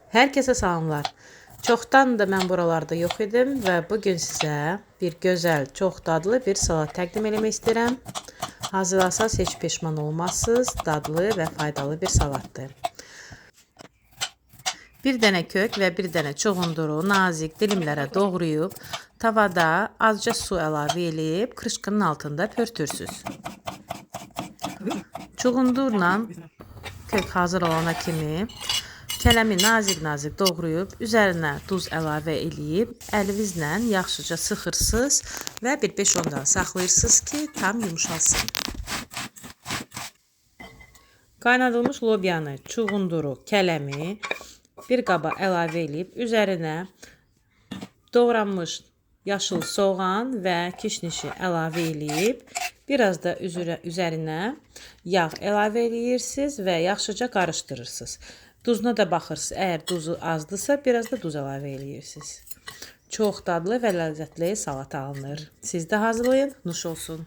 Hər kəsə salamlar. Çoxdan da mən buralarda yox idim və bugün sizə bir gözəl, çox dadlı bir salat təqdim etmək istəyirəm. Hazırlasaz heç peşman olmazsınız. Dadlı və faydalı bir salatdır. Bir dənə kök və bir dənə çuğunduru nazik dilimlərə doğrayıb, tavada azca su əlavə edib krışkanın altında pörtürsüz. Çuğundurla kök hazır olana kimi kələmi nazik doğrayıb, üzərinə duz əlavə edib, əlinizlə yaxşıca sıxırsınız və bir 5-10 dəqiqə saxlayırsınız ki, tam yumuşalsın. Qaynadılmış lobyanı, çuğunduru, kələmi bir qaba əlavə edib, üzərinə doğranmış yaşıl soğan və kişnişi əlavə edib, biraz da üzərinə yağ əlavə edirsiniz və yaxşıca qarışdırırsınız. Duzuna da baxırsınız. Əgər duzu azdırsa, biraz da duz əlavə edirsiniz. Çox dadlı və ləzzətli salat alınır. Siz də hazırlayın, nuş olsun.